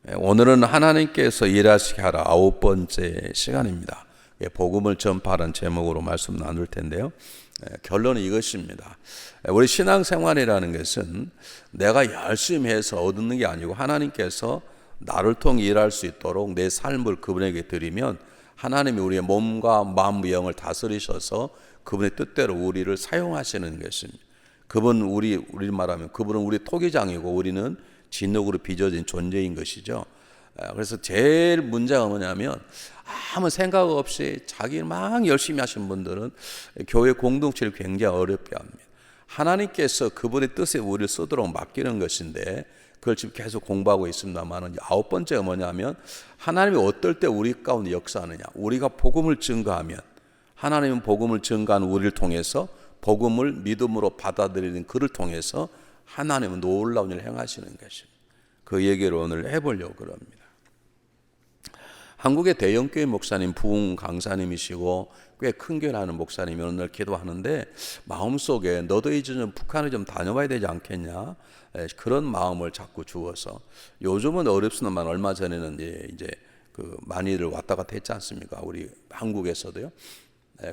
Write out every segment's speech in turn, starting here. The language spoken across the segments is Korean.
오늘은 하나님께서 일하시게 하라 9번째 시간입니다. 복음을 전파하는 제목으로 말씀 나눌 텐데요. 결론은 이것입니다. 우리 신앙생활이라는 것은 내가 열심히 해서 얻는 게 아니고 하나님께서 나를 통해 일할 수 있도록 내 삶을 그분에게 드리면 하나님이 우리의 몸과 마음, 영을 다스리셔서 그분의 뜻대로 우리를 사용하시는 것입니다. 그분 우리 말하면 그분은 우리 토기장이고 우리는 진흙으로 빚어진 존재인 것이죠. 그래서 제일 문제가 뭐냐면 아무 생각 없이 자기 막 열심히 하신 분들은 교회 공동체를 굉장히 어렵게 합니다. 하나님께서 그분의 뜻에 우리를 쓰도록 맡기는 것인데 그걸 지금 계속 공부하고 있습니다만 9번째가 뭐냐면 하나님이 어떨 때 우리 가운데 역사하느냐. 우리가 복음을 증거하면 하나님은 복음을 증거하는 우리를 통해서 복음을 믿음으로 받아들이는 그를 통해서 하나님은 놀라운 일을 행하시는 것입니다. 그 얘기를 오늘 해보려고 그럽니다. 한국의 대형교회 목사님 부흥 강사님이시고 꽤 큰 교회 하는 목사님이 어느 날 기도하는데 마음속에 너도 이제 좀 북한을 좀 다녀봐야 되지 않겠냐 그런 마음을 자꾸 주어서 요즘은 어렵습니다만 얼마 전에는 이제 그 많이들 왔다 갔다 했지 않습니까? 우리 한국에서도요.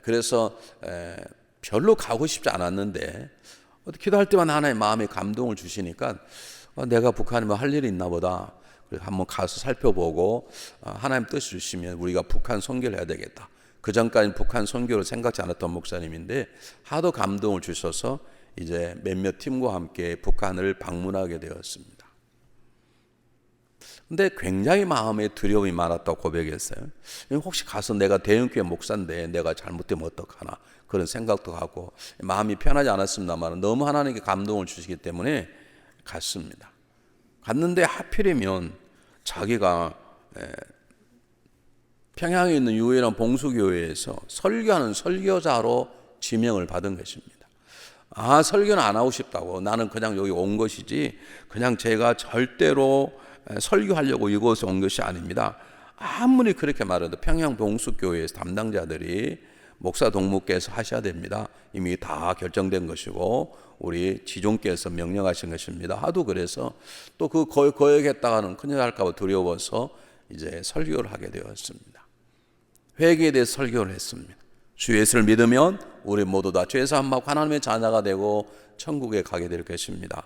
그래서 별로 가고 싶지 않았는데 기도할 때만 하나의 마음에 감동을 주시니까 내가 북한에 뭐 할 일이 있나 보다. 한번 가서 살펴보고 하나님 뜻이 주시면 우리가 북한 선교를 해야 되겠다. 그 전까지는 북한 선교를 생각지 않았던 목사님인데 하도 감동을 주셔서 이제 몇몇 팀과 함께 북한을 방문하게 되었습니다. 근데 굉장히 마음에 두려움이 많았다고 고백했어요. 혹시 가서 내가 대형교회 목사인데 내가 잘못되면 어떡하나 그런 생각도 하고 마음이 편하지 않았습니다만 너무 하나님께 감동을 주시기 때문에 갔습니다. 갔는데 하필이면 자기가 평양에 있는 유일한 봉수교회에서 설교하는 설교자로 지명을 받은 것입니다. 설교는 안 하고 싶다고 나는 그냥 여기 온 것이지 그냥 제가 절대로 설교하려고 이곳에 온 것이 아닙니다. 아무리 그렇게 말해도 평양 봉수교회에서 담당자들이 목사 동무께서 하셔야 됩니다. 이미 다 결정된 것이고 우리 지종께서 명령하신 것입니다. 하도 그래서 또 그 거역했다가는 큰일 날까 봐 두려워서 이제 설교를 하게 되었습니다. 회개에 대해서 설교를 했습니다. 주 예수를 믿으면 우리 모두 다 죄사함받고 하나님의 자녀가 되고 천국에 가게 될 것입니다.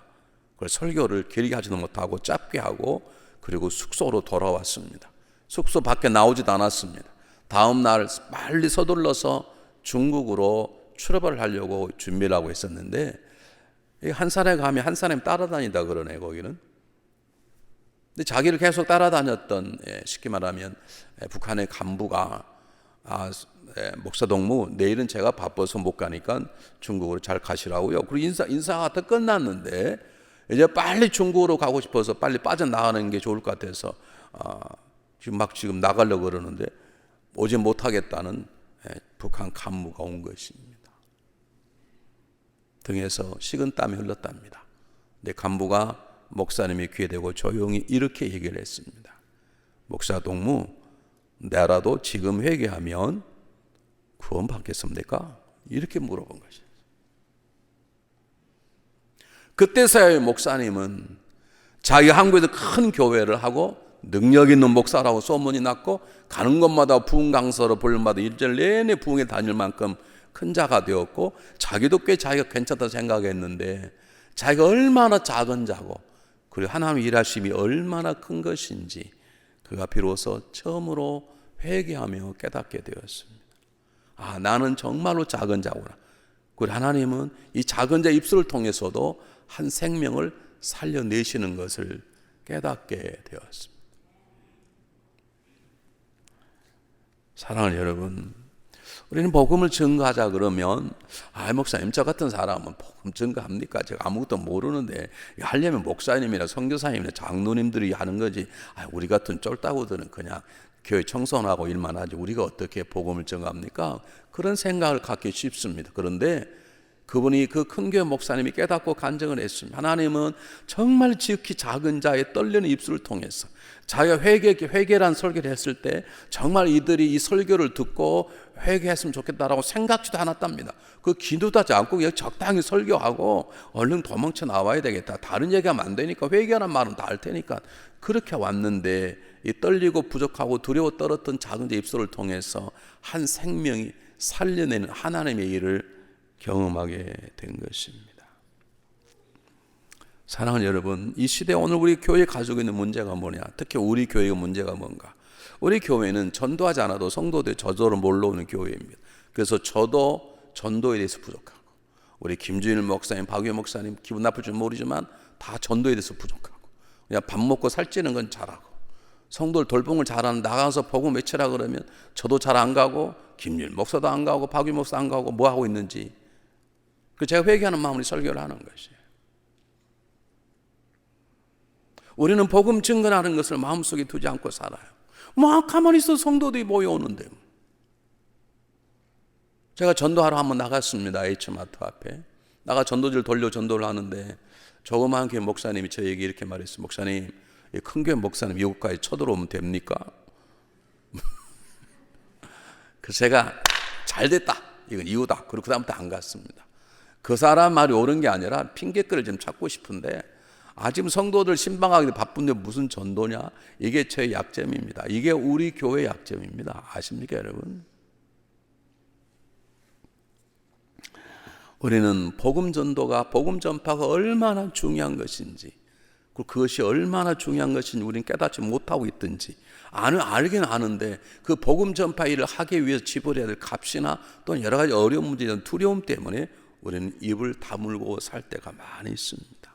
그걸 설교를 길게 하지도 못하고 짧게 하고 그리고 숙소로 돌아왔습니다. 숙소 밖에 나오지도 않았습니다. 다음 날 빨리 서둘러서 중국으로 출발을 하려고 준비를 하고 있었는데 한 사람에 가면 한 사람이 따라다니다 그러네 거기는. 근데 자기를 계속 따라다녔던 쉽게 말하면 북한의 간부가 목사 동무 내일은 제가 바빠서 못 가니까 중국으로 잘 가시라고요. 그리고 인사가 다 끝났는데 이제 빨리 중국으로 가고 싶어서 빨리 빠져나가는 게 좋을 것 같아서 지금 나가려고 그러는데 오지 못하겠다는 북한 간부가 온 것입니다. 등에서 식은땀이 흘렀답니다. 내 간부가 목사님의 귀에 대고 조용히 이렇게 얘기를 했습니다. 목사 동무, 내라도 지금 회개하면 구원 받겠습니까? 이렇게 물어본 것이죠. 그때서야 목사님은 자기 한국에서 큰 교회를 하고 능력 있는 목사라고 소문이 났고 가는 곳마다 부흥 강사로 불림받아 일절 내내 부흥에 다닐 만큼 큰 자가 되었고 자기도 꽤 자기가 괜찮다 생각했는데 자기가 얼마나 작은 자고 그리고 하나님의 일하심이 얼마나 큰 것인지 그가 비로소 처음으로 회개하며 깨닫게 되었습니다. 나는 정말로 작은 자구나. 그리고 하나님은 이 작은 자 입술을 통해서도 한 생명을 살려내시는 것을 깨닫게 되었습니다. 사랑하는 여러분, 우리는 복음을 증거하자 그러면 목사님 저 같은 사람은 복음 증거합니까? 제가 아무것도 모르는데 하려면 목사님이나 선교사님이나 장로님들이 하는 거지 우리 같은 쫄따구들은 그냥 교회 청소하고 일만 하지 우리가 어떻게 복음을 증거합니까? 그런 생각을 갖기 쉽습니다. 그런데 그분이 그 큰 교회 목사님이 깨닫고 간증을 했습니다. 하나님은 정말 지극히 작은 자의 떨리는 입술을 통해서 자기가 회개란 설교를 했을 때 정말 이들이 이 설교를 듣고 회개했으면 좋겠다라고 생각지도 않았답니다. 그 기도도 하지 않고 그냥 적당히 설교하고 얼른 도망쳐 나와야 되겠다. 다른 얘기하면 안 되니까 회개하는 말은 다 할 테니까 그렇게 왔는데 이 떨리고 부족하고 두려워 떨었던 작은 자 입술을 통해서 한 생명이 살려내는 하나님의 일을 경험하게 된 것입니다. 사랑하는 여러분, 이 시대에 오늘 우리 교회 가지고 있는 문제가 뭐냐? 특히 우리 교회의 문제가 뭔가? 우리 교회는 전도하지 않아도 성도들이 저절로 몰려오는 교회입니다. 그래서 저도 전도에 대해서 부족하고, 우리 김주일 목사님, 박유 목사님 기분 나쁠 줄 모르지만 다 전도에 대해서 부족하고, 그냥 밥 먹고 살찌는 건 잘하고, 성도들 돌봄을 잘하는 나가서 복음 외치라 그러면 저도 잘 안 가고, 김주일 목사도 안 가고, 박유 목사 안 가고 뭐 하고 있는지, 그 제가 회개하는 마음으로 설교를 하는 것이에요. 우리는 복음 증거하는 것을 마음속에 두지 않고 살아요. 뭐 가만히 있어 성도들이 모여오는데. 제가 전도하러 한번 나갔습니다. H마트 앞에. 나가 전도지를 돌려 전도를 하는데 조그마한 교회 목사님이 저에게 이렇게 말했어요. 목사님, 큰 교회 목사님 미국까지 쳐들어오면 됩니까? 그래서 제가 잘됐다. 이건 이유다. 그리고 그 다음부터 안 갔습니다. 그 사람 말이 옳은 게 아니라 핑계거리를 좀 찾고 싶은데 지금 성도들 신방하기 바쁜데 무슨 전도냐? 이게 제 약점입니다. 이게 우리 교회의 약점입니다. 아십니까 여러분? 우리는 복음 전도가, 복음 전파가 얼마나 중요한 것인지, 그리고 그것이 얼마나 중요한 것인지 우리는 깨닫지 못하고 있든지, 알긴 아는데 그 복음 전파 일을 하기 위해서 지불해야 될 값이나 또는 여러 가지 어려운 문제에 대한 두려움 때문에 우리는 입을 다물고 살 때가 많이 있습니다.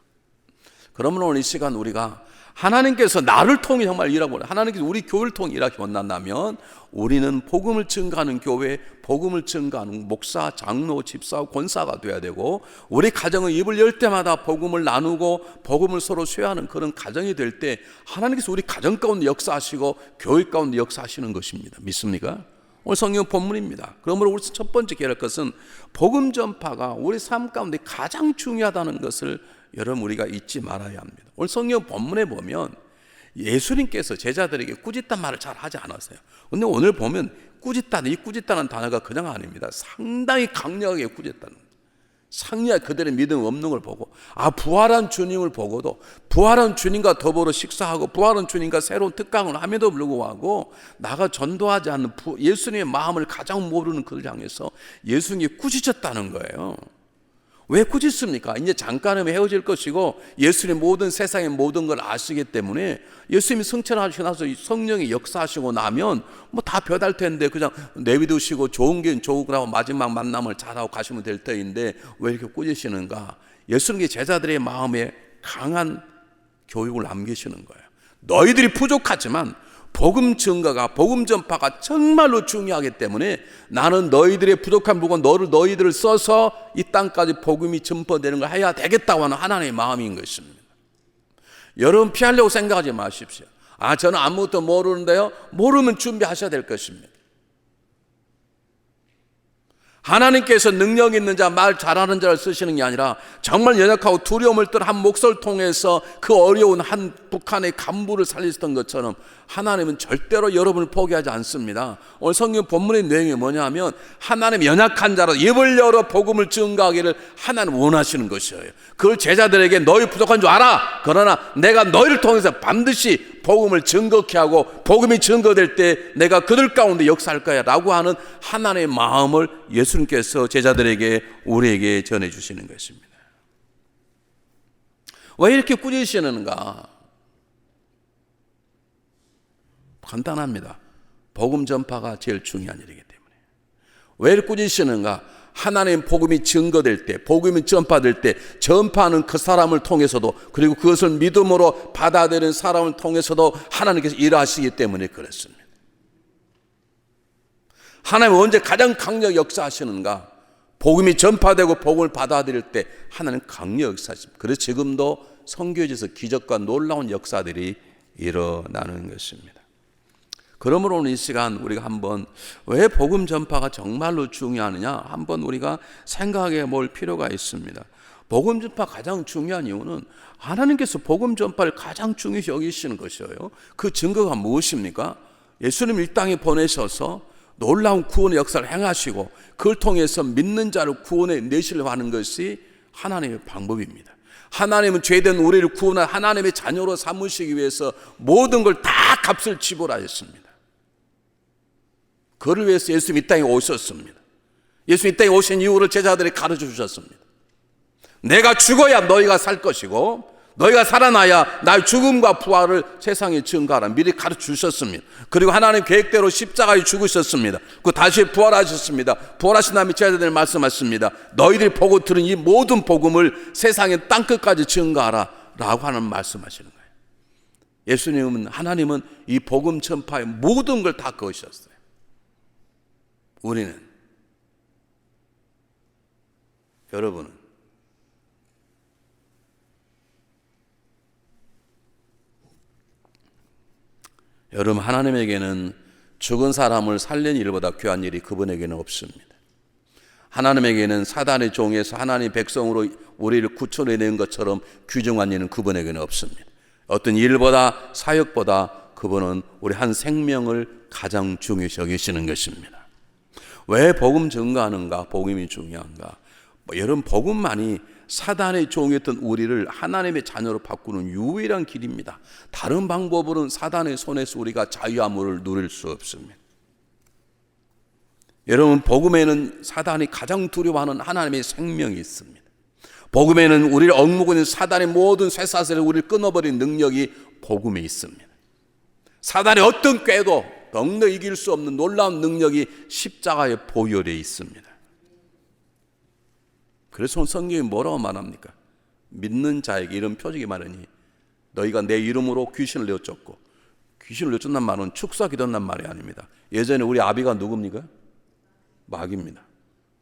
그러면 오늘 이 시간 우리가 하나님께서 나를 통해 정말 일하고, 하나님께서 우리 교회를 통해 일하기 원한다면 우리는 복음을 증거하는 교회, 복음을 증거하는 목사, 장로, 집사, 권사가 돼야 되고, 우리 가정은 입을 열 때마다 복음을 나누고 복음을 서로 쇠하는 그런 가정이 될 때 하나님께서 우리 가정 가운데 역사하시고 교회 가운데 역사하시는 것입니다. 믿습니까? 오늘 성경 본문입니다. 그러므로 우리 첫 번째 기억할 것은 복음 전파가 우리 삶 가운데 가장 중요하다는 것을 여러분 우리가 잊지 말아야 합니다. 오늘 성경 본문에 보면 예수님께서 제자들에게 꾸짖단 말을 잘 하지 않았어요. 근데 오늘 보면 꾸짖다는, 이 꾸짖다는 단어가 그냥 아닙니다. 상당히 강력하게 꾸짖다는, 상당히 그들의 믿음 없는 걸 보고, 부활한 주님을 보고도 부활한 주님과 더불어 식사하고 부활한 주님과 새로운 특강을 함에도 불구하고 나가 전도하지 않는 예수님의 마음을 가장 모르는 그들 향해서 예수님이 꾸짖었다는 거예요. 왜 꾸짖습니까? 이제 잠깐은 헤어질 것이고 예수님 모든 세상의 모든 걸 아시기 때문에 예수님이 승천하시고 나서 성령이 역사하시고 나면 뭐 다 변할 텐데 그냥 내비두시고 좋은 게 좋으라고 마지막 만남을 잘하고 가시면 될 터인데 왜 이렇게 꾸짖으시는가? 예수님께 제자들의 마음에 강한 교육을 남기시는 거예요. 너희들이 부족하지만 복음 증거가, 복음 전파가 정말로 중요하기 때문에 나는 너희들의 부족한 부분, 너희들을 써서 이 땅까지 복음이 전파되는 걸 해야 되겠다고 하는 하나님의 마음인 것입니다. 여러분 피하려고 생각하지 마십시오. 저는 아무것도 모르는데요. 모르면 준비하셔야 될 것입니다. 하나님께서 능력 있는 자, 말 잘하는 자를 쓰시는 게 아니라 정말 연약하고 두려움을 떤 한 목소리를 통해서 그 어려운 한 북한의 간부를 살리셨던 것처럼 하나님은 절대로 여러분을 포기하지 않습니다. 오늘 성경 본문의 내용이 뭐냐면 하나님 연약한 자로 입을 열어 복음을 증거하기를 하나님 원하시는 것이에요. 그걸 제자들에게 너희 부족한 줄 알아. 그러나 내가 너희를 통해서 반드시 복음을 증거케 하고 복음이 증거될 때 내가 그들 가운데 역사할 거야 라고 하는 하나님의 마음을 예수님께서 제자들에게 우리에게 전해주시는 것입니다. 왜 이렇게 꾸짖으시는가? 간단합니다. 복음 전파가 제일 중요한 일이기 때문에. 왜 이렇게 꾸짖으시는가? 하나님의 복음이 증거될 때, 복음이 전파될 때 전파하는 그 사람을 통해서도, 그리고 그것을 믿음으로 받아들이는 사람을 통해서도 하나님께서 일하시기 때문에 그렇습니다. 하나님은 언제 가장 강력 역사하시는가? 복음이 전파되고 복음을 받아들일 때 하나님 강력 역사하십니다. 그래서 지금도 선교지에서 기적과 놀라운 역사들이 일어나는 것입니다. 그러므로 오늘 이 시간 우리가 한번 왜 복음 전파가 정말로 중요하느냐 한번 우리가 생각해 볼 필요가 있습니다. 복음 전파 가장 중요한 이유는 하나님께서 복음 전파를 가장 중요시 여기시는 것이에요. 그 증거가 무엇입니까? 예수님 이 땅에 보내셔서 놀라운 구원의 역사를 행하시고 그걸 통해서 믿는 자를 구원에 내시려고 하는 것이 하나님의 방법입니다. 하나님은 죄된 우리를 구원한 하나님의 자녀로 삼으시기 위해서 모든 걸 다 값을 지불하였습니다. 그를 위해서 예수님이 이 땅에 오셨습니다. 예수님이 이 땅에 오신 이유를 제자들이 가르쳐 주셨습니다. 내가 죽어야 너희가 살 것이고 너희가 살아나야 나의 죽음과 부활을 세상에 증거하라 미리 가르쳐 주셨습니다. 그리고 하나님 계획대로 십자가에 죽으셨습니다. 그 다시 부활하셨습니다. 부활하신 다음에 제자들이 말씀하십니다. 너희들이 보고 들은 이 모든 복음을 세상의 땅끝까지 증거하라 라고 하는 말씀하시는 거예요. 예수님은 하나님은 이 복음 전파의 모든 걸 다 그으셨어요. 우리는 여러분은 여러분 하나님에게는 죽은 사람을 살린 일보다 귀한 일이 그분에게는 없습니다. 하나님에게는 사단의 종에서 하나님 백성으로 우리를 구출해낸 것처럼 귀중한 일은 그분에게는 없습니다. 어떤 일보다 사역보다 그분은 우리 한 생명을 가장 중요시 여기시는 것입니다. 왜 복음 증거하는가? 복음이 중요한가? 여러분 복음만이 사단의 종이었던 우리를 하나님의 자녀로 바꾸는 유일한 길입니다. 다른 방법으로는 사단의 손에서 우리가 자유함을 누릴 수 없습니다. 여러분 복음에는 사단이 가장 두려워하는 하나님의 생명이 있습니다. 복음에는 우리를 억누르고 있는 사단의 모든 쇠사슬을 우리를 끊어버린 능력이 복음에 있습니다. 사단의 어떤 꾀도 넉넉히 이길 수 없는 놀라운 능력이 십자가의 보혈에 있습니다. 그래서 성경이 뭐라고 말합니까? 믿는 자에게 이런 표적이 많으니 너희가 내 이름으로 귀신을 내어쫓고, 귀신을 내어쫓는 말은 축사 기도한다는 말이 아닙니다. 예전에 우리 아비가 누굽니까? 마귀입니다.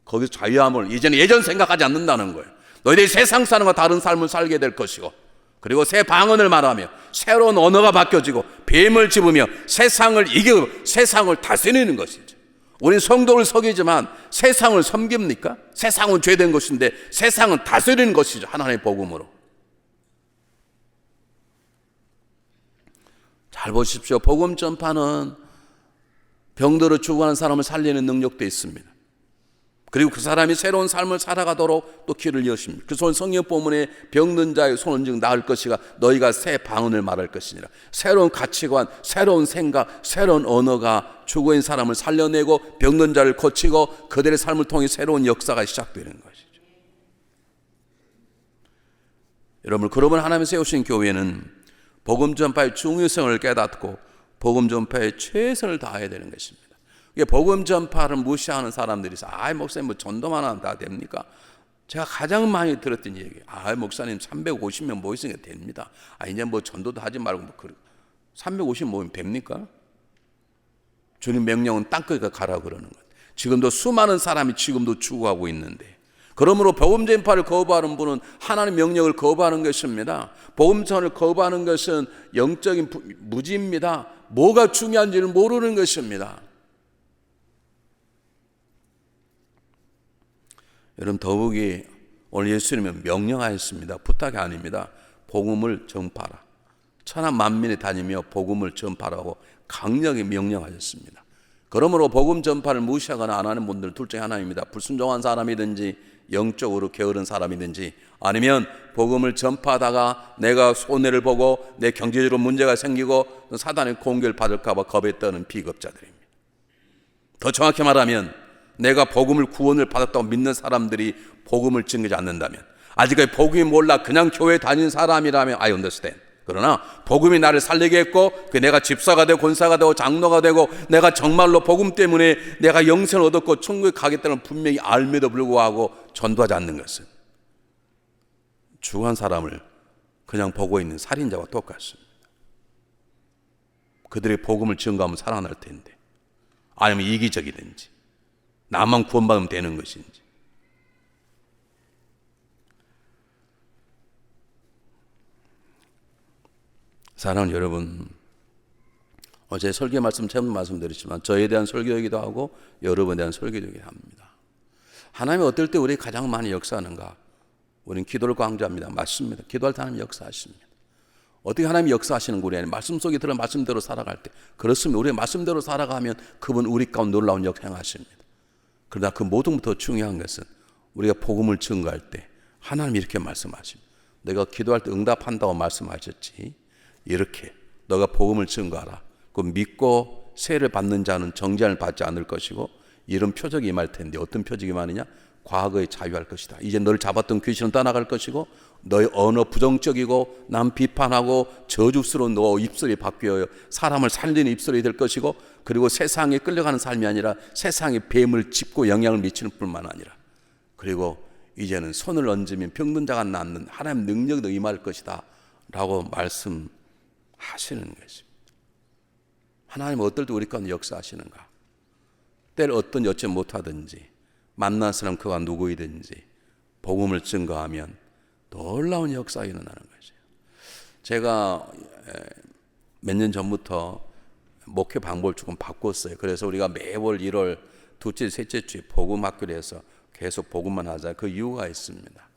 거기서 자유함을 이제는 예전 생각하지 않는다는 거예요. 너희들이 세상 사람과 다른 삶을 살게 될 것이고, 그리고 새 방언을 말하며 새로운 언어가 바뀌어지고 뱀을 집으며 세상을 이기고 세상을 다스리는 것이죠. 우리는 성도를 속이지만 세상을 섬깁니까? 세상은 죄된 것인데 세상은 다스리는 것이죠. 하나님의 복음으로. 잘 보십시오. 복음 전파는 병들어 죽어가는 사람을 살리는 능력도 있습니다. 그리고 그 사람이 새로운 삶을 살아가도록 또 길을 여십니다. 그래서 성경 본문에 병든 자의 손은 즉 나을 것이가 너희가 새 방언을 말할 것이니라. 새로운 가치관, 새로운 생각, 새로운 언어가 죽어있는 사람을 살려내고 병든 자를 고치고 그들의 삶을 통해 새로운 역사가 시작되는 것이죠. 여러분, 그러면 하나님이 세우신 교회는 복음 전파의 중요성을 깨닫고 복음 전파에 최선을 다해야 되는 것입니다. 복음 전파를 무시하는 사람들이 있어요. 목사님 뭐 전도만 하면 다 됩니까? 제가 가장 많이 들었던 얘기. 목사님 350명 모이시면 됩니다. 이제 뭐 전도도 하지 말고 350 모이면 됩니까? 주님 명령은 땅끝에 가라 그러는 거예요. 지금도 수많은 사람이 지금도 죽어가고 있는데, 그러므로 복음 전파를 거부하는 분은 하나님 명령을 거부하는 것입니다. 복음 전을 거부하는 것은 영적인 무지입니다. 뭐가 중요한지를 모르는 것입니다. 여러분, 더욱이 오늘 예수님은 명령하였습니다. 부탁이 아닙니다. 복음을 전파하라. 천하 만민에 다니며 복음을 전파하라고 강력히 명령하셨습니다. 그러므로 복음 전파를 무시하거나 안 하는 분들 둘 중에 하나입니다. 불순종한 사람이든지 영적으로 게으른 사람이든지, 아니면 복음을 전파하다가 내가 손해를 보고 내 경제적으로 문제가 생기고 사단의 공격을 받을까 봐 겁에 떠는 비겁자들입니다. 더 정확히 말하면 내가 복음을 구원을 받았다고 믿는 사람들이 복음을 증거하지 않는다면, 아직까지 복음이 몰라 그냥 교회 다니는 사람이라면 I understand. 그러나 복음이 나를 살리게 했고 내가 집사가 되고 권사가 되고 장로가 되고 내가 정말로 복음 때문에 내가 영생을 얻었고 천국에 가겠다는 분명히 알매도 불구하고 전도하지 않는 것은 죽은 사람을 그냥 보고 있는 살인자와 똑같습니다. 그들이 복음을 증거하면 살아날 텐데, 아니면 이기적이든지 나만 구원받으면 되는 것인지. 사랑하는 여러분, 어제 설교 말씀 처음 말씀드렸지만 저에 대한 설교이기도 하고 여러분에 대한 설교이기도 합니다. 하나님이 어떨 때 우리 가장 많이 역사하는가? 우리는 기도를 강조합니다. 맞습니다. 기도할 때 하나님 역사하십니다. 어떻게 하나님이 역사하시는 우리 안에 말씀 속에 들어 말씀대로 살아갈 때 그렇습니다. 우리가 말씀대로 살아가면 그분 우리 가운데 놀라운 역사 행하십니다. 그러나 그 모든 것보다 더 중요한 것은 우리가 복음을 증거할 때 하나님이 이렇게 말씀하십니다. 내가 기도할 때 응답한다고 말씀하셨지. 이렇게 너가 복음을 증거하라. 그 믿고 세를 받는 자는 정죄를 받지 않을 것이고 이런 표적이 임할 텐데 어떤 표적이 임하느냐? 과거에 자유할 것이다. 이제 너를 잡았던 귀신은 떠나갈 것이고 너의 언어 부정적이고 남 비판하고 저주스러운 너 입술이 바뀌어요. 사람을 살리는 입술이 될 것이고 그리고 세상에 끌려가는 삶이 아니라 세상에 뱀을 짚고 영향을 미치는 뿐만 아니라 그리고 이제는 손을 얹으면 병든 자가 낫는 하나님 능력도 임할 것이다 라고 말씀하시는 것입니다. 하나님은 어떨 때 우리 가운데 역사하시는가? 때를 어떤 여쭤 못하든지 만난 사람 그가 누구이든지 복음을 증거하면 놀라운 역사가 일어나는 것이에요. 제가 몇 년 전부터 목회 방법을 조금 바꿨어요. 그래서 우리가 매월 1월 둘째, 셋째 주에 복음 학교를 해서 계속 복음만 하자. 그 이유가 있습니다.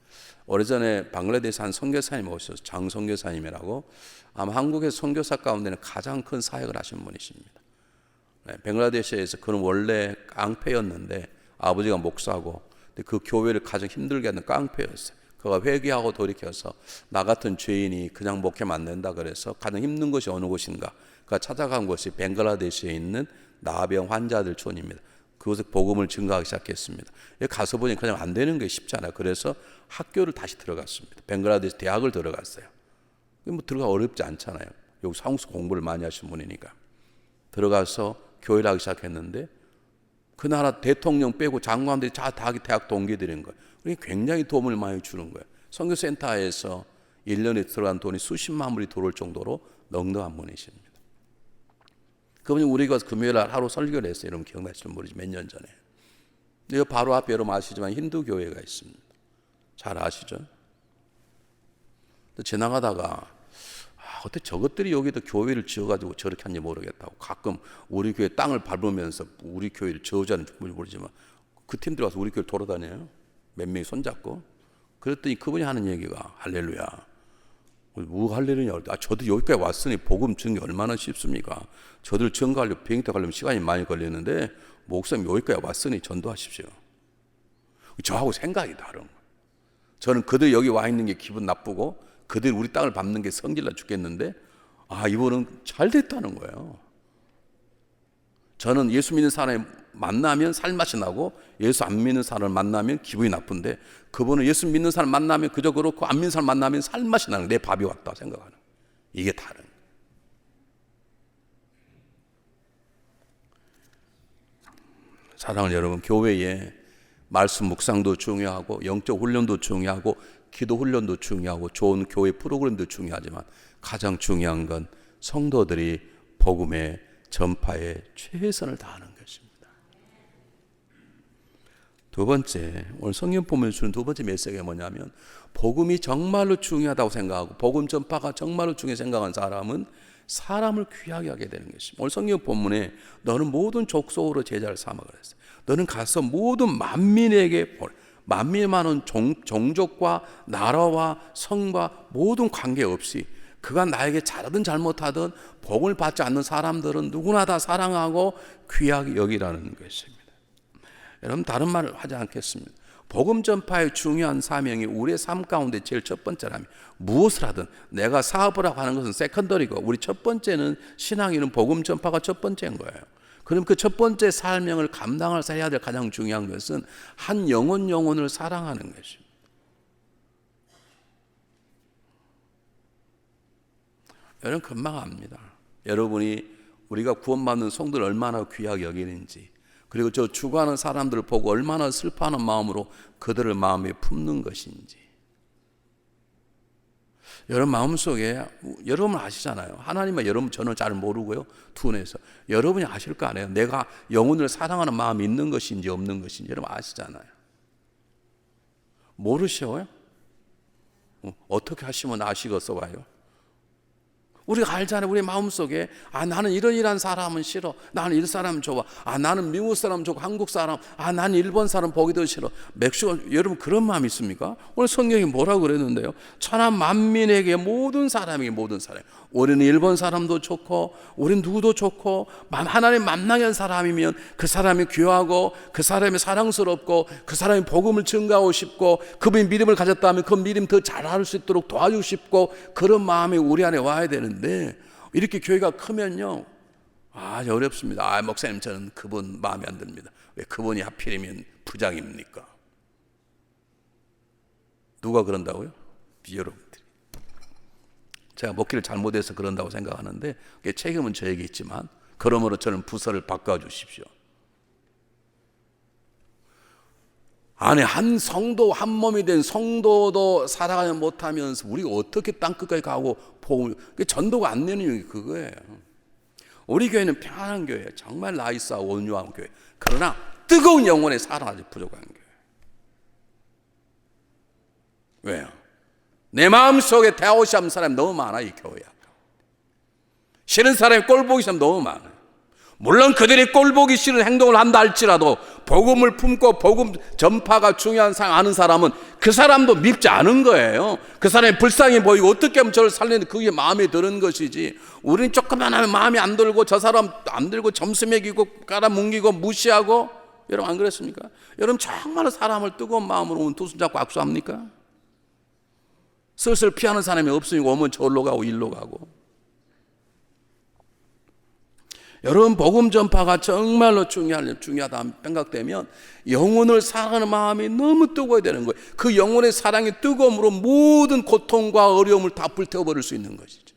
오래전에 방글라데시 한 선교사님 오셔서 장 선교사님이라고 아마 한국의 선교사 가운데는 가장 큰 사역을 하신 분이십니다. 방글라데시에서 그는 원래 깡패였는데 아버지가 목사고 그 교회를 가장 힘들게 하는 깡패였어요. 그가 회개하고 돌이켜서 나 같은 죄인이 그냥 목회하면 안 된다 그래서 가장 힘든 것이 어느 곳인가? 그가 찾아간 곳이 방글라데시에 있는 나병 환자들 촌입니다. 그곳에 복음을 증거하기 시작했습니다. 가서 보니 그냥 안 되는 게 쉽잖아요. 그래서 학교를 다시 들어갔습니다. 방글라데시 대학을 들어갔어요. 뭐 들어가 어렵지 않잖아요. 여기 한국에서 공부를 많이 하신 분이니까. 들어가서 교회를 하기 시작했는데 그 나라 대통령 빼고 장관들이 다 대학 동기들인 거예요. 그러니까 굉장히 도움을 많이 주는 거예요. 선교센터에서 1년에 들어간 돈이 수십만 불이 들어올 정도로 넉넉한 분이십니다. 그분이 우리가 금요일 날 하루 설교를 했어요. 여러분 기억나시는 모르지 몇 년 전에. 여기 바로 앞에 여러분 아시지만 힌두 교회가 있습니다. 잘 아시죠? 지나가다가 어떻게 저것들이 여기다 교회를 지어가지고 저렇게 하는지 모르겠다고 가끔 우리 교회 땅을 밟으면서 우리 교회를 저주하는 분이 모르지만 그 팀들 와서 우리 교회를 돌아다녀요. 몇 명이 손잡고. 그랬더니 그분이 하는 얘기가 할렐루야. 뭐 할렐루야. 저도 여기까지 왔으니 복음 증거 얼마나 쉽습니까? 저들 증거하려면 비행기 타고 가려면 시간이 많이 걸리는데 목사님 여기까지 왔으니 전도하십시오. 저하고 생각이 다른 거예요. 저는 그들 여기 와 있는 게 기분 나쁘고 그들이 우리 땅을 밟는 게 성질나 죽겠는데 이분은 잘 됐다는 거예요. 저는 예수 믿는 사람을 만나면 살맛이 나고 예수 안 믿는 사람을 만나면 기분이 나쁜데 그분은 예수 믿는 사람 만나면 그저 그렇고 안 믿는 사람 만나면 살맛이 나는 거예요. 내 밥이 왔다 생각하는 거예요. 이게 다른 거예요. 사랑하는 여러분, 교회에 말씀 묵상도 중요하고 영적 훈련도 중요하고 기도 훈련도 중요하고 좋은 교회 프로그램도 중요하지만 가장 중요한 건 성도들이 복음의 전파에 최선을 다하는 것입니다. 두 번째, 오늘 성경 보면 주는 두 번째 메시지가 뭐냐면 복음이 정말로 중요하다고 생각하고 복음 전파가 정말로 중요하다고 생각한 사람은 사람을 귀하게 하게 되는 것입니다. 오늘 성경 본문에 너는 모든 족속으로 제자를 삼아 그랬어요. 너는 가서 모든 만민에게 만민이 많은 종족과 나라와 성과 모든 관계없이 그가 나에게 잘하든 잘못하든 복음을 받지 않는 사람들은 누구나 다 사랑하고 귀하게 여기라는 것입니다. 여러분 다른 말을 하지 않겠습니다. 복음 전파의 중요한 사명이 우리의 삶 가운데 제일 첫 번째라면 무엇을 하든 내가 사업을 하고 하는 것은 세컨더리고 우리 첫 번째는 신앙인은 복음 전파가 첫 번째인 거예요. 그럼 그 첫 번째 사명을 감당해서 해야 될 가장 중요한 것은 한 영혼을 사랑하는 것입니다. 여러분 금방 압니다. 여러분이 우리가 구원받는 성도를 얼마나 귀하게 여기는지 그리고 저 죽어가는 사람들을 보고 얼마나 슬퍼하는 마음으로 그들을 마음에 품는 것인지 여러분 마음속에 여러분 아시잖아요. 하나님은 여러분 저는 잘 모르고요. 둔해서 여러분이 아실 거 아니에요. 내가 영혼을 사랑하는 마음이 있는 것인지 없는 것인지 여러분 아시잖아요. 모르셔요? 어떻게 하시면 아시겠어 봐요? 우리가 알잖아요. 우리 마음속에 나는 이런 사람은 싫어. 나는 이 사람 좋아. 나는 미국 사람 좋고 한국 사람. 나는 일본 사람 보기 더 싫어. 멕시코 여러분 그런 마음 있습니까? 오늘 성경이 뭐라고 그랬는데요? 천하 만민에게 모든 사람에게 모든 사람. 우리는 일본 사람도 좋고 우리는 누구도 좋고 하나님 만나게 한 사람이면 그 사람이 귀하고 그 사람이 사랑스럽고 그 사람이 복음을 증가하고 싶고 그분이 믿음을 가졌다면 그 믿음 더 잘할 수 있도록 도와주고 싶고 그런 마음이 우리 안에 와야 되는데 이렇게 교회가 크면요 어렵습니다. 목사님 저는 그분 마음에 안 듭니다. 왜 그분이 하필이면 부장입니까? 누가 그런다고요? 여러분들이. 제가 목회를 잘못해서 그런다고 생각하는데 책임은 저에게 있지만 그러므로 저는 부서를 바꿔주십시오. 아니 한 성도 한 몸이 된 성도도 살아가지 못하면서 우리가 어떻게 땅끝까지 가고 복음을 전도가 안 되는 이유가 그거예요. 우리 교회는 편안한 교회예요. 정말 나이스하고 온유한 교회. 그러나 뜨거운 영혼에 살아가지 부족한 교회. 왜요? 내 마음속에 대하고자 하는 사람이 너무 많아. 이 교회야. 싫은 사람이 꼴보기 싫으면 너무 많아요. 물론 그들이 꼴보기 싫은 행동을 한다 할지라도 복음을 품고 복음 전파가 중요한 아는 사람은 그 사람도 밉지 않은 거예요. 그 사람이 불쌍해 보이고 어떻게 하면 저를 살리는데 그게 마음에 드는 것이지. 우리는 조금만 하면 마음에 안 들고 저 사람 안 들고 점수 매기고 깔아뭉기고 무시하고. 여러분 안 그랬습니까? 여러분 정말로 사람을 뜨거운 마음으로 오면 두 손 잡고 악수합니까? 슬슬 피하는 사람이 없으니까 오면 저리로 가고 일로 가고. 여러분 복음 전파가 정말로 중요하다 생각되면 영혼을 사랑하는 마음이 너무 뜨거워야 되는 거예요. 그 영혼의 사랑의 뜨거움으로 모든 고통과 어려움을 다 불태워버릴 수 있는 것이죠.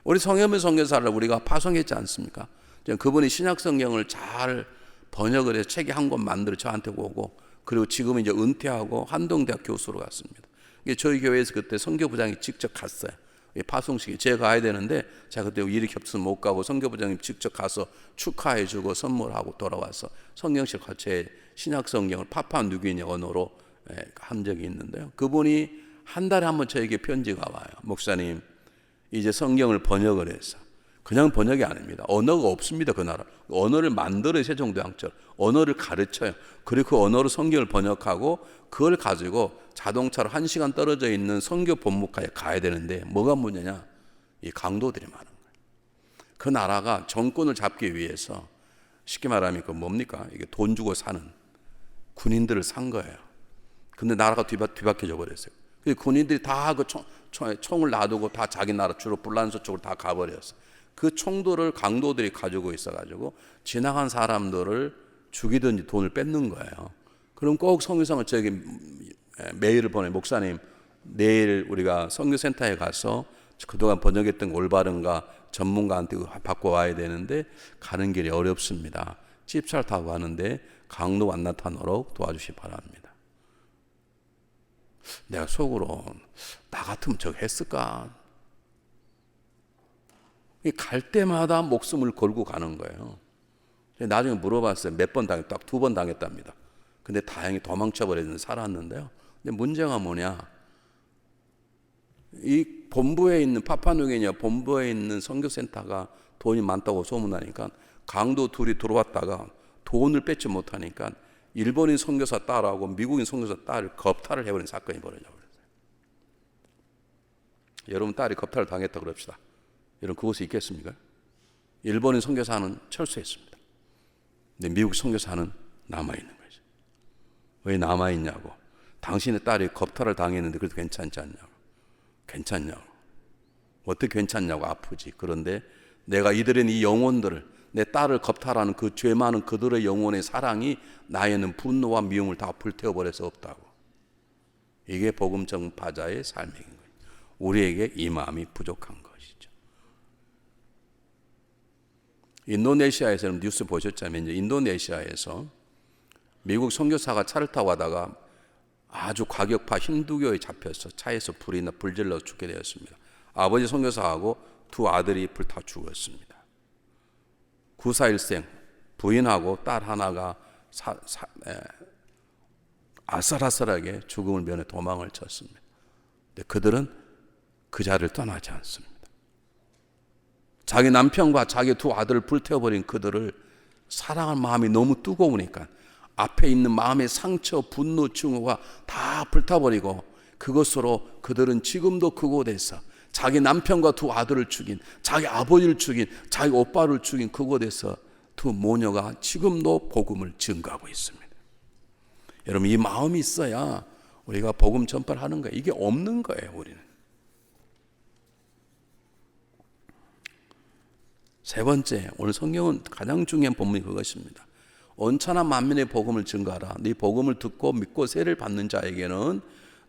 우리 성현민 선교사를 우리가 파송했지 않습니까? 그분이 신약 성경을 잘 번역을 해서 책이 한 권 만들어 저한테 오고 그리고 지금은 이제 은퇴하고 한동대학 교수로 갔습니다. 저희 교회에서 그때 선교부장이 직접 갔어요. 파송식에 제가 가야 되는데 제가 그때 일이 겹쳐서 못 가고 선교부장님 직접 가서 축하해주고 선물하고 돌아와서 성경실 제 신약 성경을 파푸아뉴기니 언어로 한 적이 있는데요. 그분이 한 달에 한 번 저에게 편지가 와요. 목사님 이제 성경을 번역을 해서 그냥 번역이 아닙니다. 언어가 없습니다. 그 나라 언어를 만들어요. 세종대왕처럼 언어를 가르쳐요. 그리고 그 언어로 성경을 번역하고 그걸 가지고 자동차로 1시간 떨어져 있는 선교 본부까지 가야 되는데 뭐가 문제냐? 이 강도들이 많은 거예요. 그 나라가 정권을 잡기 위해서 쉽게 말하면 그 뭡니까? 이게 돈 주고 사는 군인들을 산 거예요. 근데 나라가 뒤바뀌어져 버렸어요. 군인들이 다 그 총을 놔두고 다 자기 나라 주로 불란서 쪽으로 다 가버렸어요. 그 총들을 강도들이 가지고 있어가지고 지나간 사람들을 죽이든지 돈을 뺏는 거예요. 그럼 꼭 성교사가 저에게 메일을 보내. 목사님 내일 우리가 선교센터에 가서 그동안 번역했던 거 올바른가 전문가한테 받고 와야 되는데 가는 길이 어렵습니다. 집차를 타고 가는데 강도가 안 나타나도록 도와주시기 바랍니다. 내가 속으로 나 같으면 저거 했을까? 갈 때마다 목숨을 걸고 가는 거예요. 나중에 물어봤어요. 몇 번 당했다? 딱 2번 당했답니다. 근데 다행히 도망쳐버렸는데 살았는데요. 근데 문제가 뭐냐? 이 본부에 있는 파푸아뉴기니아 본부에 있는 선교센터가 돈이 많다고 소문나니까 강도 둘이 들어왔다가 돈을 뺏지 못하니까 일본인 선교사 딸하고 미국인 선교사 딸을 겁탈을 해버린 사건이 벌어져 버렸어요. 여러분 딸이 겁탈을 당했다 그럽시다. 여러분 그곳에 있겠습니까? 일본인 선교사는 철수했습니다. 근데 미국 선교사는 남아있는 거죠. 왜 남아있냐고. 당신의 딸이 겁탈을 당했는데 그래도 괜찮지 않냐고. 괜찮냐고. 어떻게 괜찮냐고. 아프지. 그런데 내가 이들의 이 영혼들을 내 딸을 겁탈하는 그 죄 많은 그들의 영혼의 사랑이 나에는 분노와 미움을 다 불태워버려서 없다고. 이게 복음 전파자의 삶인 거예요. 우리에게 이 마음이 부족한 것이죠. 인도네시아에서는 뉴스 보셨자면 인도네시아에서 미국 선교사가 차를 타고 가다가 아주 과격파 힌두교에 잡혀서 차에서 불질러 죽게 되었습니다. 아버지 선교사하고 2 아들이 불타 죽었습니다. 941생 부인하고 딸 하나가 아슬아슬하게 죽음을 면해 도망을 쳤습니다. 근데 그들은 그 자리를 떠나지 않습니다. 자기 남편과 자기 두 아들을 불태워버린 그들을 사랑할 마음이 너무 뜨거우니까 앞에 있는 마음의 상처, 분노, 증오가 다 불타버리고 그것으로 그들은 지금도 그곳에서 자기 남편과 두 아들을 죽인, 자기 아버지를 죽인, 자기 오빠를 죽인 그곳에서 두 모녀가 지금도 복음을 증거하고 있습니다. 여러분, 이 마음이 있어야 우리가 복음 전파를 하는 거예요. 이게 없는 거예요, 우리는. 세 번째, 오늘 성경은 가장 중요한 본문이 그것입니다. 온천한 만민의 복음을 증거하라. 네 복음을 듣고 믿고 세례를 받는 자에게는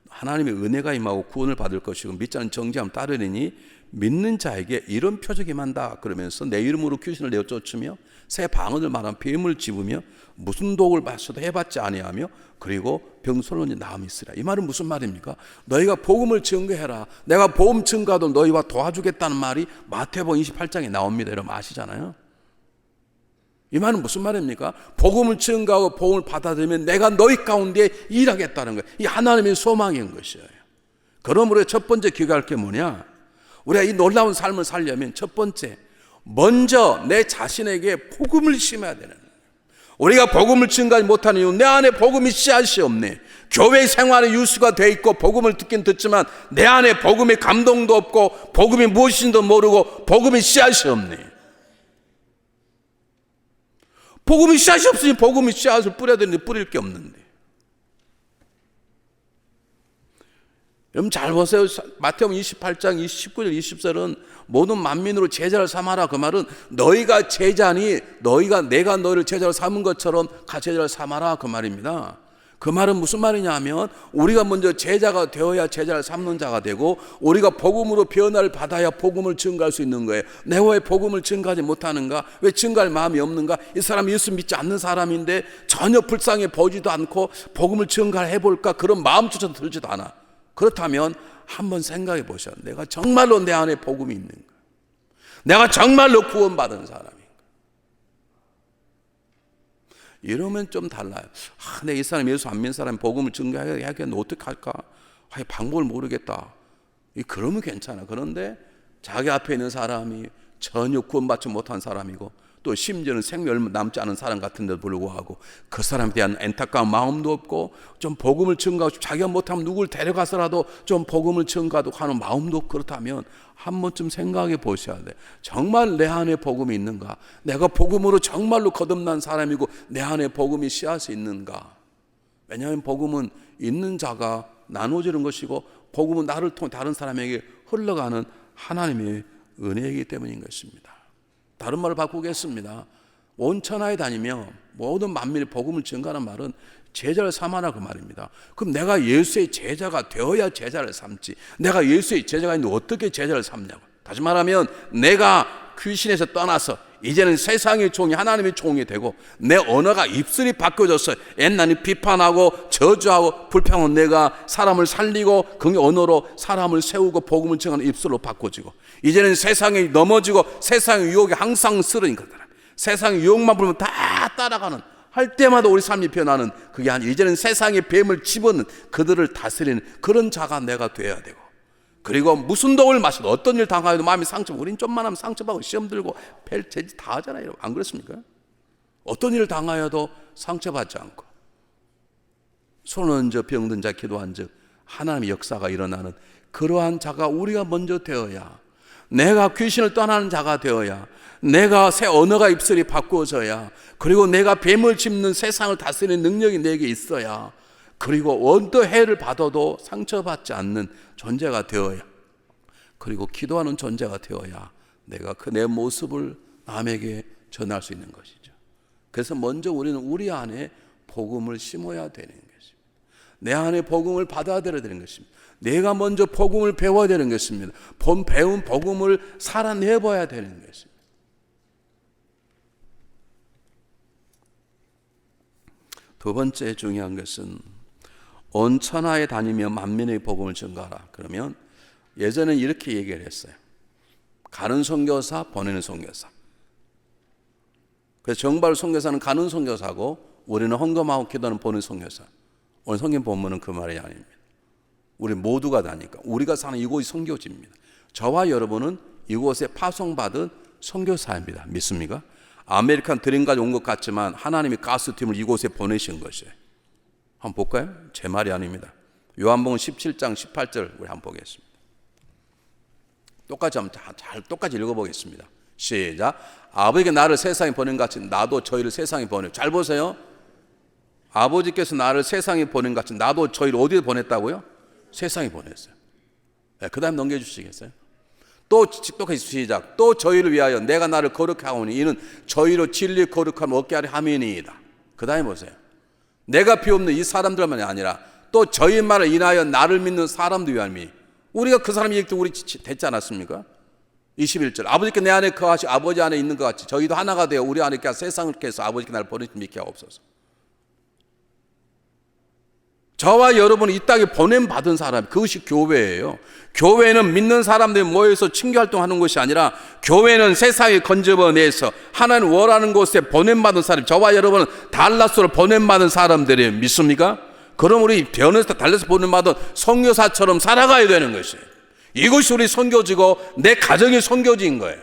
하나님의 은혜가 임하고 구원을 받을 것이고 믿지 않는 정죄함 따르리니 믿는 자에게 이런 표적이 임한다. 그러면서 내 이름으로 귀신을 내어 쫓으며 새 방언을 말하며 뱀을 집으며 무슨 독을 마셔도 해받지 아니하며 그리고 병솔론이 나음이 있으라. 이 말은 무슨 말입니까? 너희가 복음을 증거해라. 내가 복음 증거하도록 너희와 도와주겠다는 말이 마태복음 28장에 나옵니다. 여러분 아시잖아요. 이 말은 무슨 말입니까? 복음을 증거하고 복음을 받아들이면 내가 너희 가운데 일하겠다는 거예요. 이 하나님의 소망인 것이에요. 그러므로 첫 번째 기억할 게 뭐냐? 우리가 이 놀라운 삶을 살려면 첫 번째, 먼저 내 자신에게 복음을 심어야 되는 거예요. 우리가 복음을 증거하지 못하는 이유, 내 안에 복음이 씨앗이 없네. 교회 생활에 유수가 돼 있고 복음을 듣긴 듣지만 내 안에 복음의 감동도 없고 복음이 무엇인지도 모르고 복음의 씨앗이 없네. 복음이 씨앗이 없으니 복음이 씨앗을 뿌려야 되는데 뿌릴 게 없는데. 여러분 잘 보세요. 마태복음 28장 19절 20절은 모든 만민으로 제자를 삼아라. 그 말은 너희가 제자니 내가 너희를 제자로 삼은 것처럼 제자를 삼아라 그 말입니다. 그 말은 무슨 말이냐 하면 우리가 먼저 제자가 되어야 제자를 삼는 자가 되고 우리가 복음으로 변화를 받아야 복음을 증거할 수 있는 거예요. 내가 왜 복음을 증거하지 못하는가? 왜 증거할 마음이 없는가? 이 사람이 예수 믿지 않는 사람인데 전혀 불쌍해 보지도 않고 복음을 증거해볼까? 그런 마음조차 들지도 않아. 그렇다면 한번 생각해 보셔. 내가 정말로 내 안에 복음이 있는가? 내가 정말로 구원받은 사람인가? 이러면 좀 달라요. 내 이 사람 예수 안 믿는 사람이 복음을 증거하겠는데 어떻게 할까? 방법을 모르겠다. 그러면 괜찮아. 그런데 자기 앞에 있는 사람이 전혀 구원받지 못한 사람이고 또 심지어는 생명이 얼마 남지 않은 사람 같은데도 불구하고 그 사람에 대한 안타까운 마음도 없고 좀 복음을 증거하고 자기가 못하면 누구를 데려가서라도 좀 복음을 증거하도록 하는 마음도 없고 그렇다면 한 번쯤 생각해 보셔야 돼. 정말 내 안에 복음이 있는가? 내가 복음으로 정말로 거듭난 사람이고 내 안에 복음이 씨앗이 있는가? 왜냐하면 복음은 있는 자가 나눠지는 것이고 복음은 나를 통해 다른 사람에게 흘러가는 하나님의 은혜이기 때문인 것입니다. 다른 말을 바꾸겠습니다. 온 천하에 다니며 모든 만민의 복음을 증거하는 말은 제자를 삼아라 그 말입니다. 그럼 내가 예수의 제자가 되어야 제자를 삼지. 내가 예수의 제자가 있는데 어떻게 제자를 삼냐고. 다시 말하면 내가 귀신에서 떠나서 이제는 세상의 종이 하나님의 종이 되고 내 언어가 입술이 바뀌어졌어요. 옛날에 비판하고 저주하고 불평한 내가 사람을 살리고 그 언어로 사람을 세우고 복음을 증거하는 입술로 바꿔지고 이제는 세상에 넘어지고 세상의 유혹이 항상 쓰러진 것들. 세상의 유혹만 부르면 다 따라가는 할 때마다 우리 삶이 변하는 그게 아니고 이제는 세상의 뱀을 집어넣는 그들을 다스리는 그런 자가 내가 돼야 되고 그리고 무슨 독을 마셔도 어떤 일 당하여도 마음이 상처받고 우린 좀만 하면 상처받고 시험 들고 재짓 다 하잖아요. 안 그렇습니까? 어떤 일을 당하여도 상처받지 않고 손 얹어 병든 자 기도한 즉 하나님의 역사가 일어나는 그러한 자가 우리가 먼저 되어야 내가 귀신을 떠나는 자가 되어야 내가 새 언어가 입술이 바꾸어져야 그리고 내가 뱀을 짚는 세상을 다스리는 능력이 내게 있어야 그리고 어떤 해를 받아도 상처받지 않는 존재가 되어야 그리고 기도하는 존재가 되어야 내가 그 내 모습을 남에게 전할 수 있는 것이죠. 그래서 먼저 우리는 우리 안에 복음을 심어야 되는 것입니다. 내 안에 복음을 받아들여야 되는 것입니다. 내가 먼저 복음을 배워야 되는 것입니다. 배운 복음을 살아내봐야 되는 것입니다. 두 번째 중요한 것은 온 천하에 다니며 만민의 복음을 증거하라. 그러면 예전에 이렇게 얘기를 했어요. 가는 선교사, 보내는 선교사. 그래서 정발 선교사는 가는 선교사고 우리는 헌금하고 기도하는 보내는 선교사. 오늘 성경 본문은 그 말이 아닙니다. 우리 모두가 다니까 우리가 사는 이곳이 선교지입니다. 저와 여러분은 이곳에 파송받은 선교사입니다. 믿습니까? 아메리칸 드림까지 온 것 같지만 하나님이 가스팀을 이곳에 보내신 것이에요. 한번 볼까요? 제 말이 아닙니다. 요한복음 17장 18절 우리 한번 보겠습니다. 똑같이 한번 똑같이 읽어보겠습니다. 시작. 아버지께 나를 세상에 보낸 것 같이 나도 저희를 세상에 보내요. 잘 보세요. 아버지께서 나를 세상에 보낸 것 같이 나도 저희를 어디에 보냈다고요? 세상에 보냈어요. 네, 그 다음 넘겨주시겠어요? 또 똑같이 시작. 또 저희를 위하여 내가 나를 거룩하게 하오니 이는 저희로 진리 거룩함을 얻게 하려 함이니이다. 그 다음에 보세요. 내가 비옵는 이 사람들만이 아니라 또 저희 말을 인하여 나를 믿는 사람들 위함이 우리가 그 사람 얘기도 우리 됐지 않았습니까? 21절 아버지께 내 안에 거하시 아버지 안에 있는 것 같이 저희도 하나가 되어 우리 안에 세상을 깨서 아버지께 나를 버리지 믿게 하옵소서. 저와 여러분이 이 땅에 보냄받은 사람, 그것이 교회예요. 교회는 믿는 사람들이 모여서 친교활동하는 것이 아니라 교회는 세상에 건져내서 하나님 원하는 곳에 보냄받은 사람, 저와 여러분은 달라스로 보냄받은 사람들이에요. 믿습니까? 그럼 우리 변에서 달라서 보냄받은 선교사처럼 살아가야 되는 것이에요. 이것이 우리 선교지고 내 가정이 선교지인 거예요.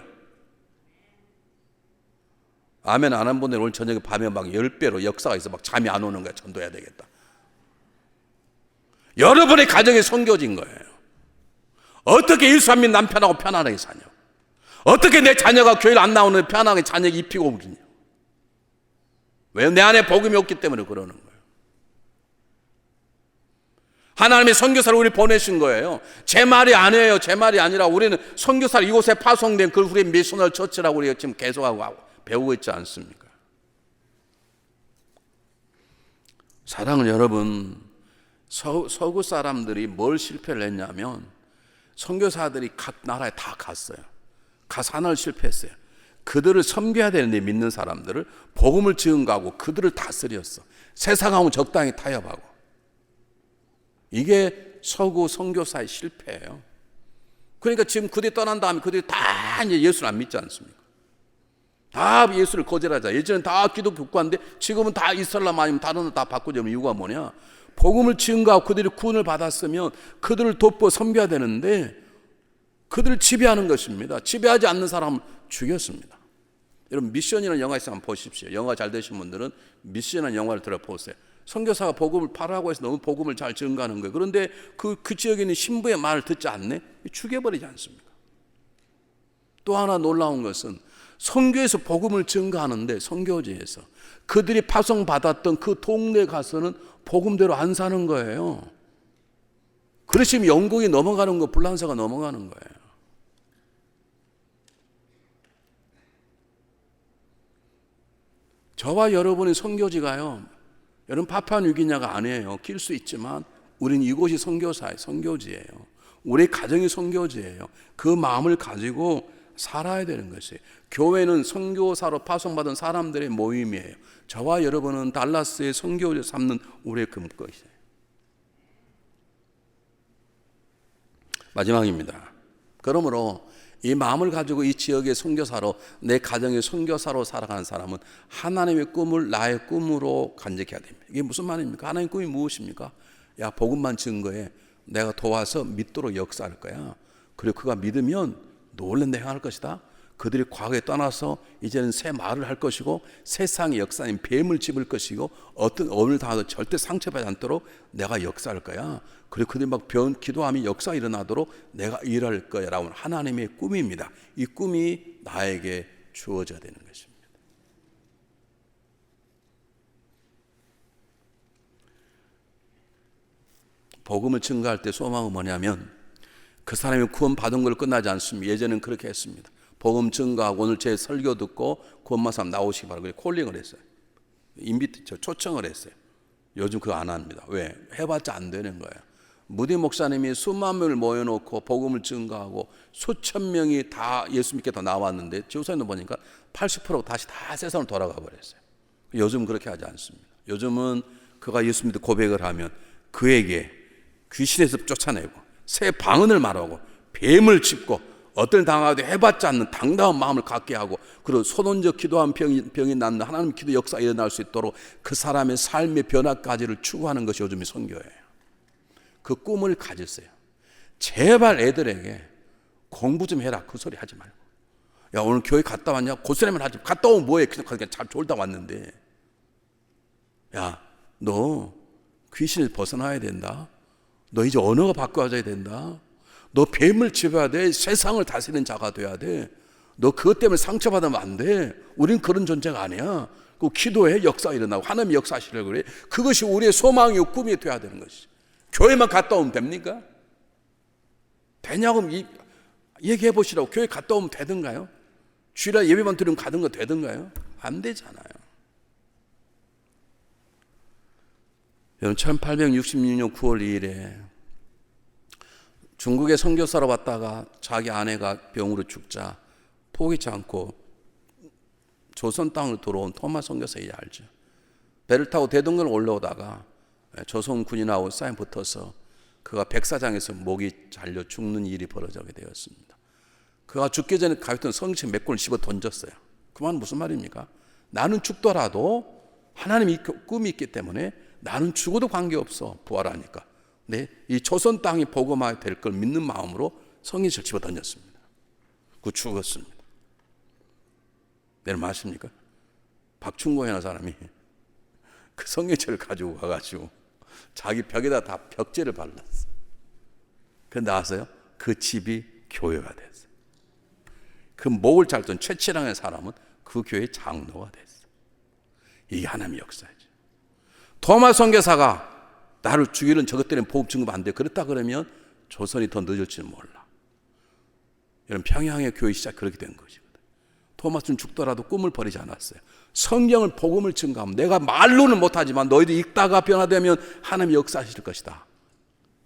아멘 안 한 분들 오늘 저녁에 밤에 막 10배로 역사가 있어 막 잠이 안 오는 거야. 전도해야 되겠다. 여러분의 가정이 선교지인 거예요. 어떻게 일수한민 남편하고 편안하게 사냐? 어떻게 내 자녀가 교회를 안 나오는데 편안하게 자녀 입히고 그러냐? 왜? 내 안에 복음이 없기 때문에 그러는 거예요. 하나님의 선교사를 우리 보내신 거예요. 제 말이 아니에요. 제 말이 아니라 우리는 선교사를 이곳에 파송된 그 우리 미셔널 처치라고 우리가 지금 계속하고 배우고 있지 않습니까? 사랑하는 여러분, 서구 사람들이 뭘 실패를 했냐면 선교사들이 각 나라에 다 갔어요. 가서 하나를 실패했어요. 그들을 섬겨야 되는데 믿는 사람들을 복음을 증거하고 그들을 다스렸어. 세상하고 적당히 타협하고. 이게 서구 선교사의 실패예요. 그러니까 지금 그들이 떠난 다음에 그들이 다 이제 예수를 안 믿지 않습니까? 다 예수를 거절하자. 예전엔 다 기독교 국가인데 지금은 다 이슬람 아니면 다른 데 다 바꾸자면 이유가 뭐냐? 복음을 증거하고 그들이 구원을 받았으면 그들을 돕고 섬겨야 되는데 그들을 지배하는 것입니다. 지배하지 않는 사람은 죽였습니다. 여러분 미션이라는 영화 있으면 한번 보십시오. 영화 잘 되신 분들은 미션이라는 영화를 들어보세요. 선교사가 복음을 파라고 해서 너무 복음을 잘 증거하는 거예요. 그런데 그 지역에 있는 신부의 말을 듣지 않네? 죽여버리지 않습니까? 또 하나 놀라운 것은 선교에서 복음을 증거하는데 선교지에서 그들이 파송받았던 그 동네 가서는 복음대로 안 사는 거예요. 그러시면 영국이 넘어가는 거, 불란서가 넘어가는 거예요. 저와 여러분의 선교지가요, 여러분 파푸아뉴기니아가 아니에요. 낄 수 있지만 우리는 이곳이 선교사예요. 선교지예요. 우리 가정이 선교지예요. 그 마음을 가지고 살아야 되는 것이에요. 교회는 선교사로 파송받은 사람들의 모임이에요. 저와 여러분은 달라스의 선교를 삼는 우리의 금것이에요. 마지막입니다. 그러므로 이 마음을 가지고 이 지역의 선교사로 내 가정의 선교사로 살아가는 사람은 하나님의 꿈을 나의 꿈으로 간직해야 됩니다. 이게 무슨 말입니까? 하나님의 꿈이 무엇입니까? 야, 복음만 증거해. 내가 도와서 믿도록 역사할 거야. 그리고 그가 믿으면 놀란 행할 것이다. 그들이 과거에 떠나서 이제는 새 말을 할 것이고 세상의 역사인 뱀을 집을 것이고 어떤 어느 당하도 절대 상처받지 않도록 내가 역사할 거야. 그리고 그들이 막 기도하며 역사가 일어나도록 내가 일할 거야 라고 하나님의 꿈입니다. 이 꿈이 나에게 주어져야 되는 것입니다. 복음을 증거할 때 소망은 뭐냐면 그 사람이 구원 받은 걸 끝나지 않습니다. 예전에는 그렇게 했습니다. 복음 증거하고 오늘 제 설교 듣고 구원받은 나오시기 바라고 콜링을 했어요. 초청을 했어요. 요즘 그거 안 합니다. 왜? 해봤자 안 되는 거예요. 무디 목사님이 수만 명을 모여놓고 복음을 증거하고 수천 명이 다 예수 믿게 더 나왔는데 조사님도 보니까 80%가 다시 다 세상으로 돌아가 버렸어요. 요즘 그렇게 하지 않습니다. 요즘은 그가 예수 믿고 고백을 하면 그에게 귀신에서 쫓아내고 새 방언을 말하고 뱀을 짚고 어떤 당하도 해봤지 않는 당당한 마음을 갖게 하고 그리고 손원적 기도한 병이 낫는 하나님의 기도 역사가 일어날 수 있도록 그 사람의 삶의 변화까지를 추구하는 것이 요즘의 선교예요. 그 꿈을 가졌어요. 제발 애들에게 공부 좀 해라 그 소리 하지 말고 야, 오늘 교회 갔다 왔냐? 고스란히만 하지. 갔다 오면 뭐해? 그냥 잘 졸다 왔는데. 야, 너 귀신에서 벗어나야 된다. 너 이제 언어가 바꿔져야 된다. 너 뱀을 집어야 돼. 세상을 다스리는 자가 돼야 돼. 너 그것 때문에 상처받으면 안 돼. 우린 그런 존재가 아니야. 그 기도해. 역사 일어나고 하나님이 역사하시려고 그래. 그것이 우리의 소망이고 꿈이 돼야 되는 것이지. 교회만 갔다 오면 됩니까? 되냐고 얘기해 보시라고. 교회 갔다 오면 되든가요? 주일날 예배만 들으면 가는 거 되든가요? 안 되잖아요. 여러분, 1866년 9월 2일에 중국에 선교사로 왔다가 자기 아내가 병으로 죽자 포기치 않고 조선 땅으로 들어온 토마 선교사 이제 알죠. 배를 타고 대동강을 올라오다가 조선 군인하고 싸움 붙어서 그가 백사장에서 목이 잘려 죽는 일이 벌어지게 되었습니다. 그가 죽기 전에 가졌던 성식 몇 권을 씹어 던졌어요. 그 말은 무슨 말입니까? 나는 죽더라도 하나님이 꿈이 있기 때문에 나는 죽어도 관계없어. 부활하니까. 네, 이 조선 땅이 복음화 될 걸 믿는 마음으로 성인식을 집어 던졌습니다. 그 죽었습니다. 내가 아십니까? 박충곤이라는 사람이 그 성인식을 가지고 가가지고 자기 벽에다 다 벽제를 발랐어. 그런데 아세요? 그 집이 교회가 됐어요. 그 목을 잘던 최치랑의 사람은 그 교회의 장로가 됐어요. 이게 하나님의 역사죠. 토마 선교사가 나를 죽이는 저것 때문에 복음 증거 안 돼. 그렇다 그러면 조선이 더 늦을지는 몰라. 여러분, 평양의 교회 시작 그렇게 된 것이거든. 토마스는 죽더라도 꿈을 버리지 않았어요. 성경을 복음을 증거하면 내가 말로는 못하지만 너희들 읽다가 변화되면 하나님이 역사하실 것이다.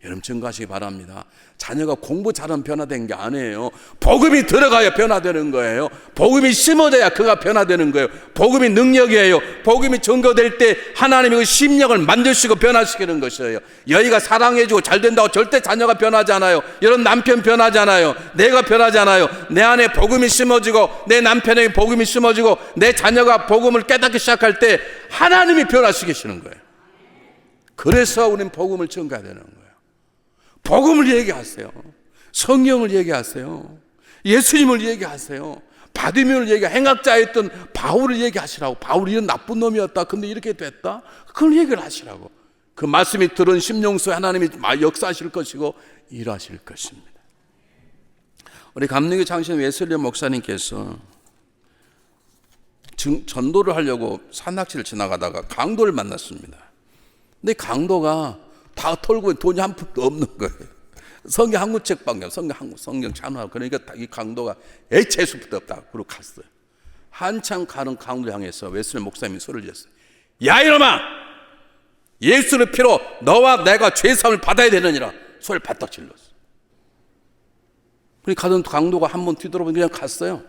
여러분, 증거하시기 바랍니다. 자녀가 공부 잘하면 변화된 게 아니에요. 복음이 들어가야 변화되는 거예요. 복음이 심어져야 그가 변화되는 거예요. 복음이 능력이에요. 복음이 증거될 때 하나님이 그 심령을 만드시고 변화시키는 것이에요. 여기가 사랑해주고 잘 된다고 절대 자녀가 변하지 않아요. 여러분, 남편 변하지 않아요. 내가 변하지 않아요. 내 안에 복음이 심어지고 내 남편에게 복음이 심어지고 내 자녀가 복음을 깨닫기 시작할 때 하나님이 변화시키시는 거예요. 그래서 우리는 복음을 증거해야 되는 거예요. 복음을 얘기하세요. 성경을 얘기하세요. 예수님을 얘기하세요. 바디메를 행악자였던 바울을 얘기하시라고. 바울이 이런 나쁜 놈이었다. 근데 이렇게 됐다. 그걸 얘기를 하시라고. 그 말씀이 들은 심령소에 하나님이 역사하실 것이고 일하실 것입니다. 우리 감리교 장신 웨슬리 목사님께서 전도를 하려고 산낙지를 지나가다가 강도를 만났습니다. 근데 강도가 다 털고 돈이 한 푼도 없는 거예요. 성경 한국 책방요. 성경 찬호하고. 그러니까 이 강도가 재수부터 없다. 그러고 갔어요. 한참 가는 강도를 향해서 웨슬리 목사님이 소리를 졌어요. 야, 이놈아! 예수의 피로 너와 내가 죄사함을 받아야 되느니라. 소리를 바닥 질렀어. 그러니까 가던 강도가 한 번 뒤돌아보니 그냥 갔어요.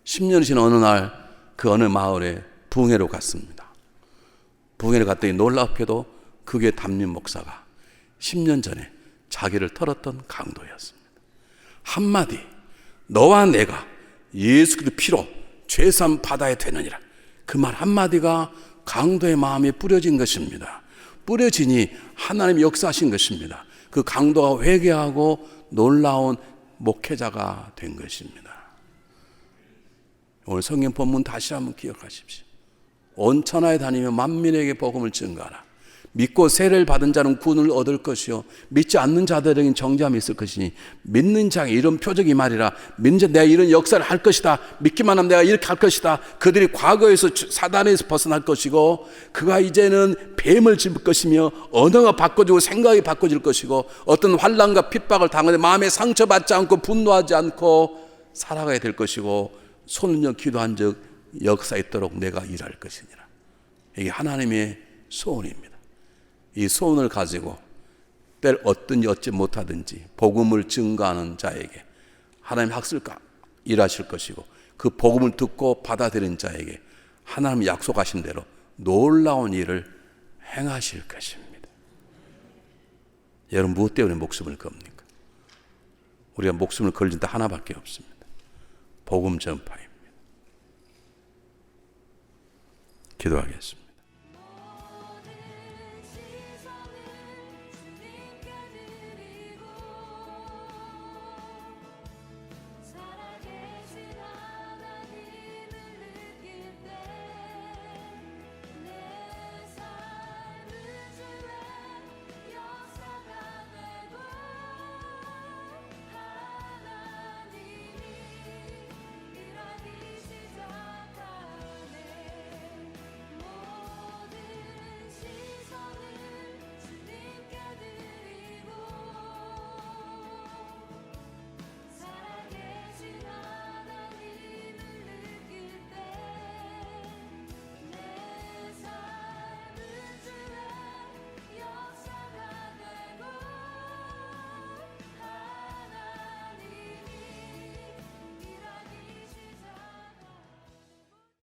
10년이 지난 어느 날 그 어느 마을에 부흥회로 갔습니다. 부흥회를 갔더니 놀랍게도 그게 담임 목사가 10년 전에 자기를 털었던 강도였습니다. 한마디, 너와 내가 예수 그리스도의 피로 죄사함 받아야 되느니라. 그 말 한마디가 강도의 마음에 뿌려진 것입니다. 뿌려지니 하나님이 역사하신 것입니다. 그 강도가 회개하고 놀라운 목회자가 된 것입니다. 오늘 성경 본문 다시 한번 기억하십시오. 온 천하에 다니며 만민에게 복음을 증거하라. 믿고 세례를 받은 자는 구원을 얻을 것이요 믿지 않는 자들에게는 정죄함이 있을 것이니 믿는 자에게 이런 표적이 말이라. 믿는 자 내가 이런 역사를 할 것이다. 믿기만 하면 내가 이렇게 할 것이다. 그들이 과거에서 사단에서 벗어날 것이고 그가 이제는 뱀을 집을 것이며 언어가 바꿔지고 생각이 바꿔질 것이고 어떤 환난과 핍박을 당하는데 마음에 상처받지 않고 분노하지 않고 살아가야 될 것이고 손을 여 기도한 적 역사 있도록 내가 일할 것이니라. 이게 하나님의 소원입니다. 이 소원을 가지고 때를 얻든지 얻지 못하든지 복음을 증거하는 자에게 하나님 학술가 일하실 것이고 그 복음을 듣고 받아들인 자에게 하나님 약속하신 대로 놀라운 일을 행하실 것입니다. 여러분, 무엇 때문에 목숨을 겁니까? 우리가 목숨을 걸린 데 하나밖에 없습니다. 복음 전파입니다. 기도하겠습니다.